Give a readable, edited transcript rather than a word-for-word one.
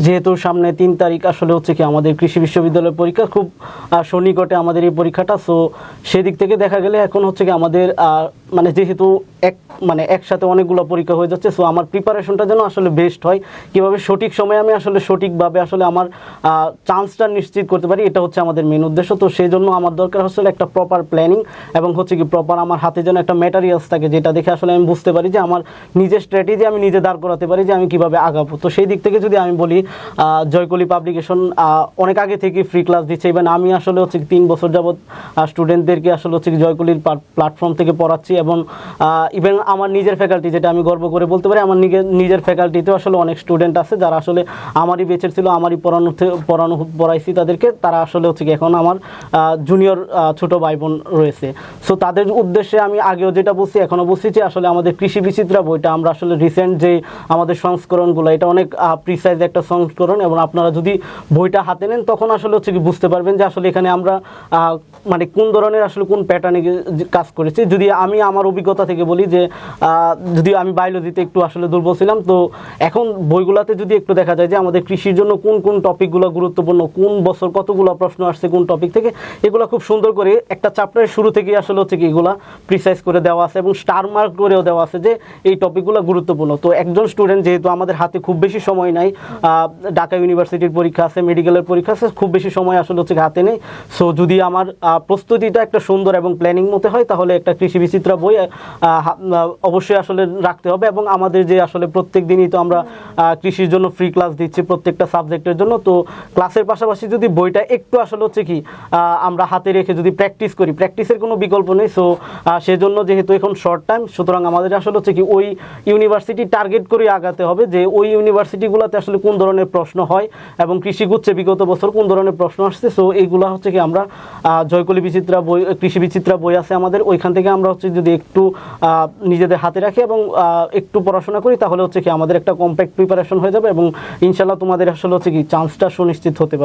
যেহেতু সামনে 3 তারিখ আসলে হচ্ছে কি আমাদের কৃষি বিশ্ববিদ্যালয়ের পরীক্ষা খুব সন্নিকটে আমাদের এই পরীক্ষাটা, সো সেদিক থেকে দেখা গেলে এখন হচ্ছে কি আমাদের মানে যেহেতু একসাথে অনেকগুলো পরীক্ষা হয়ে যাচ্ছে, সো আমার প্রিপারেশনটা যেন আসলে বেস্ট হয়, কীভাবে সঠিক সময়ে আমি আসলে সঠিকভাবে আসলে আমার চান্সটা নিশ্চিত করতে পারি, এটা হচ্ছে আমাদের মেন উদ্দেশ্য। তো সেই জন্য আমার দরকার আসলে একটা প্রপার প্ল্যানিং এবং হচ্ছে কি প্রপার আমার হাতে যেন একটা ম্যাটেরিয়ালস থাকে, যেটা দেখে আসলে আমি বুঝতে পারি যে আমার নিজের স্ট্র্যাটেজি আমি নিজে দাঁড় করাতে পারি যে আমি কীভাবে আগাবো। তো সেই দিক থেকে যদি আমি বলি, জয়কলি পাবলিকেশন অনেক আগে থেকে ফ্রি ক্লাস দিচ্ছে। ইভেন আমি আসলে হচ্ছে 3 বছর যাবৎ স্টুডেন্টদেরকে আসলে হচ্ছে জয়কলির প্ল্যাটফর্ম থেকে পড়াচ্ছি, এবং ইভেন আমার নিজের ফ্যাকাল্টি, যেটা আমি গর্ব করে বলতে পারি, আমার নিজের ফ্যাকাল্টিতেও আসলে অনেক স্টুডেন্ট আছে যারা আসলে আমারই বেচের ছিল, আমারই পড়াইছি তাদেরকে, তারা আসলে হচ্ছে কি এখন আমার জুনিয়র ছোট ভাই বোন রয়েছে। সো তাদের উদ্দেশ্যে আমি আগেও যেটা বলছি এখনও বলছি যে আসলে আমাদের কৃষি বিচিত্রা বইটা আমরা আসলে রিসেন্ট যে আমাদের সংস্করণগুলো, এটা অনেক প্রিসাইজ একটা সংস্করণ, এবং আপনারা যদি বইটা হাতে নেন তখন আসলে হচ্ছে কি বুঝতে পারবেন যে আসলে এখানে আমরা মানে কোন ধরনের আসলে কোন প্যাটার্নে কাজ করেছি। যদি আমি আমার অভিজ্ঞতা থেকে বলি যে যদি আমি বায়োলজিতে একটু আসলে দুর্বল ছিলাম, তো এখন বইগুলোতে যদি একটু দেখা যায় যে আমাদের কৃষির জন্য কোন কোন টপিকগুলো গুরুত্বপূর্ণ, কোন বছর কতগুলো প্রশ্ন আসছে কোন টপিক থেকে, এগুলো খুব সুন্দর করে একটা চ্যাপ্টারের শুরু থেকে আসলে হচ্ছে কি এগুলো প্রিসাইজ করে দেওয়া আছে এবং স্টার মার্ক করেও দেওয়া আছে যে এই টপিকগুলো গুরুত্বপূর্ণ। তো একজন স্টুডেন্ট, যেহেতু আমাদের হাতে খুব বেশি সময় নাই, ঢাকা ইউনিভার্সিটির পরীক্ষা আছে, মেডিকেলের পরীক্ষা আছে, খুব বেশি সময় আসলে হচ্ছে হাতে নেই। সো যদি আমার প্রস্তুতিটা একটা সুন্দর এবং প্ল্যানিং মতো হয়, তাহলে একটা কৃষি বিচিত্রা বই অবশ্যই আসলে রাখতে হবে। এবং আমাদের যে আসলে প্রত্যেক দিনই তো আমরা কৃষির জন্য ফ্রি ক্লাস দিচ্ছি প্রত্যেকটা সাবজেক্টের জন্য, তো ক্লাসের পাশাপাশি যদি বইটা একটু আসলে হচ্ছে কি আমরা হাতে রেখে যদি প্র্যাকটিস করি, প্র্যাকটিসের কোনো বিকল্প নেই। সো সেজন্য যেহেতু এখন শর্ট টাইম, সুতরাং আমাদের আসলে হচ্ছে কি ওই ইউনিভার্সিটি টার্গেট করে আগাতে হবে যে ওই ইউনিভার্সিটিগুলোতে আসলে কোন ধরনের প্রশ্ন হয় এবং কৃষিগুচ্ছে বিগত বছর কোন ধরনের প্রশ্ন আসছে। সো এইগুলো হচ্ছে কি আমরা জয়কলি বিচিত্রা বই, কৃষি বিচিত্রা বই আছে আমাদের, ওইখান থেকে আমরা হচ্ছে যদি একটু নিজেদের হাতে রাখি এবং একটু পড়াশোনা করি, তাহলে হচ্ছে কি আমাদের একটা কম্প্যাক্ট প্রিপারেশন হয়ে যাবে এবং ইনশাল্লাহ তোমাদের আসলে হচ্ছে কি চান্সটা সুনিশ্চিত হতে পারবে।